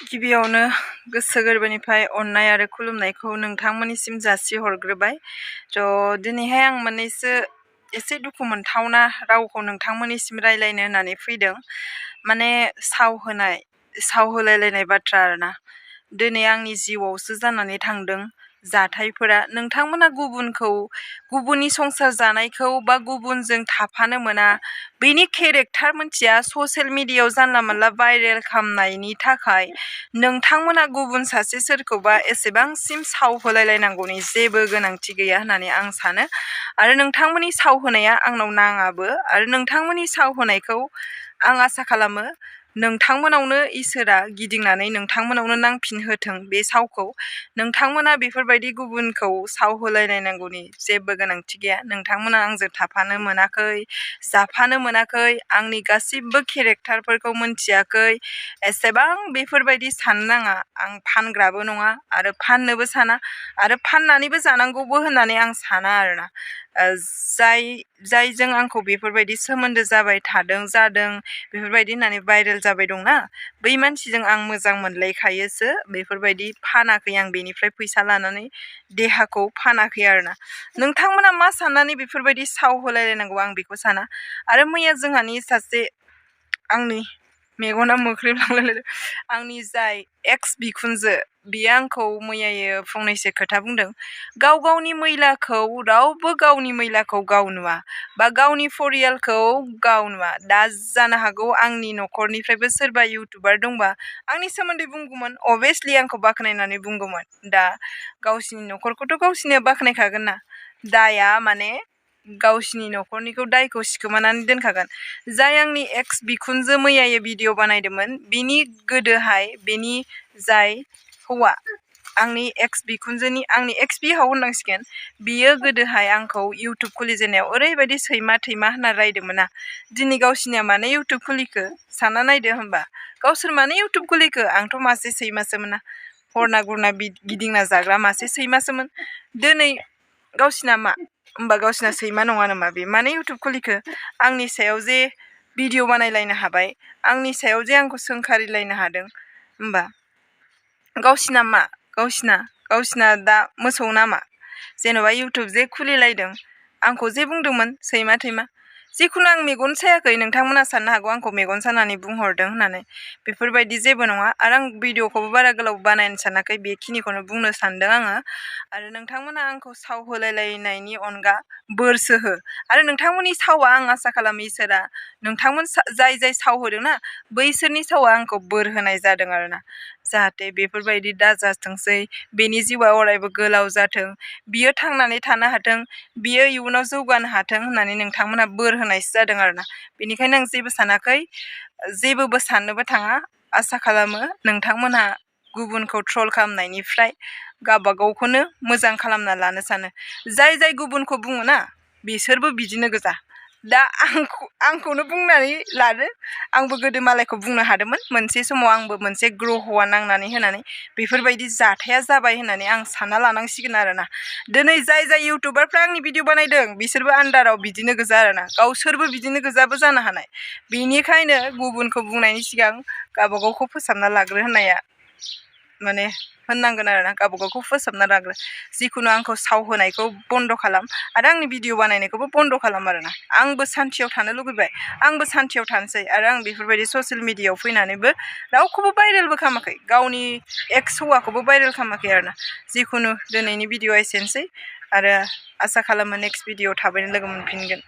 गिबियावनो गोसो गोरबोनिफ्राय अननाय आरो खुलुमनायखौ नोंथांमोननिसिम जासिहरग्रोबाय। दिनैहाय आं मोननैसो एसे दुखु मोनथावना रावखौ नोंथांमोननिसिम रायलायनो होननानै फैदों। माने साव होलायलायनाय बाथ्रा आरोना। दिनै आंनि जिउआवसो जानानै थांदों जाथायफोरा। नोंथांमोना गुबुननि संसार जानायखौ बा गुबुनजों थाफानो मोना, बेनि केरेक्टार मोनथिया ससियेल मिडियायाव जानला मोनला भाइरेल खालामनायनि थाखाय नोंथांमोना गुबुन सासे सोरखौबा एसेबांसिम साव होलायलायनांगौनि जेबो गोनांथि गैया होननानै आं सानो। आरो नोंथांमोननि साव होनाया आंनाव नाङाबो। आरो नोंथांमोननि साव होनायखौ आं आसा खालामो नोंथांमोनावनो इसोरा गिदिंनानै नोंथांमोनावनो नांफिनहोथों बे सावखौ। नोंथांमोना बेफोरबायदि गुबुनखौ साव होलायलायनांगौनि जेबो गोनांथि गैया। नोंथांमोना आंजों थाफानो मोनाखै, जाफानो मोनाखै, आंनि गासिबो केरेक्टारफोरखौ मोनथियाखै। एसेबां बेफोरबायदि साननो नाङा। आं फानग्राबो नङा आरो फाननोबो साना आरो फाननानैबो जानांगौबो होननानै आं साना आरोना। जायजों आंखौ बेफोरबायदि सोमोन्दो जादों बेफोरबायदि होननानै भाइरेल जाबाय दंना, बै मानसिजों आं मोजां मोनलायखायोसो। बेफोरबायदि फानाखै आं बेनिफ्राय फैसा लानानै देहाखौ फानाखै आरोना। नोंथांमोना मा साननानै बेफोरबायदि साव होलायलायनांगौ आं बेखौ साना। आरो मैया जोंहानि सासे आंनि मेगना मोख्रेबलांलायलायदों आंनि जाय एक्स बिखुनजो, बियो आंखौ मैयायो फंनैसो खोथा बुंदों। गावनि मैलाखौ रावबो गावनि मैलाखौ गाव नुवा बा गावनि फरियालखौ गाव नुवा। दा जानो हागौ आंनि न'खरनिफ्रायबो सोरबा इउटुबार दंबा आंनि सोमोन्दै बुंगौमोन, अभियासलि आंखौ बाख्नायनानै बुंगौमोन। दा गावसिनि न'खरखौथ' गावसिनिया बाख्नायखागोन ना। दाया माने गावसिनि न'खरनिखौ दायखौ सिखोमानानै दोनखागोन। जाय आंनि एक्स बिखुनजो मैयायो भिडिअ बानायदोंमोन, बिनि गोदोहाय बेनि जाय हौवा, आंनि एक्स बिहाव होननांसिगोन, बियो गोदोहाय आंखौ इउटुब खुलिजेननायाव ओरैबायदि सैमा थैमा होनना रायदोंमोन ना। दिनै गावसिनिया मानो इउटुब खुलिखो सानना नायदो होमबा। गावसोर मानो इउटुब खुलिखो? आंथ' मासे सैमासोमोन ना, हरना गुरना गिदिंना जाग्रा मासे सैमासोमोन। दिनै गावसिना मा होमबा? गावसिना सैमा नङा नामा? बे मानो इउटुब खुलिखो? आंनि सायाव जे भिडिअ बानायलायनो हाबाय, आंनि सायाव जे आंखौ सोंखारिलायनो हादों, होमबा गावसिना मा? गावसिना दा मोसौ नामा? जेन'बा इउटुब जे खुलिलायदों, आंखौ जे बुंदोंमोन सैमा थैमा, जिखुनु आं मेगन सायाखै। नोंथांमोना साननो हागौ आंखौ मेगन सानानै बुंहरदों होननानै। बेफोरबायदि जेबो नङा। आरो आं भिडिअखौबो बारा गोलाव बानायनो सानाखै, बेखिनिखौनो बुंनो सानदों आङो। आरो नोंथांमोना आंखौ साव होलायलायनायनि अनगा बोरसो हो। आरो नोंथांमोननि सावा, आं आसा खालामो इसोरा नोंथांमोन जाय साव होदों ना, बैसोरनि सावा आंखौ बोर होनाय जादों आरोना। जाहाथे बेफोरबायदि दाजाथोंसै, बेनि जिउआ अरायबो गोलाव जाथों, बियो थांनानै थानो हाथों, बियो इयुनाव जौगानो हाथों होननानै नोंथांमोना बोर होनायसो जादों आरोना। बेनिखायनो आं जेबो सानाखै, जेबोबो साननोबो थाङा। आसा खालामो नोंथांमोनहा गुबुनखौ ट्रल खालामनायनिफ्राय गावबागावखौनो मोजां खालामना लानो सानो। जाय गुबुनखौ बुङो ना, बिसोरबो बिदिनो गोजा। दा आंखौनो बुंनानै लादो। आंबो गोदो मालायखौ बुंनो हादोंमोन। मोनसे समाव आंबो मोनसे ग्रह'आ नांनानै होनानै बेफोरबायदि जाथाया जाबाय होननानै आं सानना लानांसिगोन आरोना। दिनै जाय इउटुबारफ्रा आंनि भिडिअ बानायदों, बिसोरबो आन्दाराव बिदिनो गोजा आरोना। गावसोरबो बिदिनो गोजाबो जानो हानाय। बेनिखायनो गुबुनखौ बुंनायनि सिगां गावबागावखौ फोसाबना लाग्रो होननाया माने होननांगोन आरोना। गावबागावखौ फोसाबना लाग्रो। जिखुनु आंखौ साव होनायखौ बन्द' खालाम आरो आंनि भिडिअ बानायनायखौबो बन्द' खालाम आरोना। आंबो सान्थियाव थानो लुगैबाय, आंबो सान्थियाव थानोसै। आरो आं बेफोरबायदि ससियेल मिडियायाव फैनानैबो रावखौबो भाइरेलबो खालामाखै, गावनि एक्स हौवाखौबो भाइरेल खालामाखै आरोना। जिखुनु दिनैनि भिडिअआ एसेनोसै, आरो आसा खालामो नेक्स्ट भिडिअ थाबैनो लोगो मोनफिनगोन।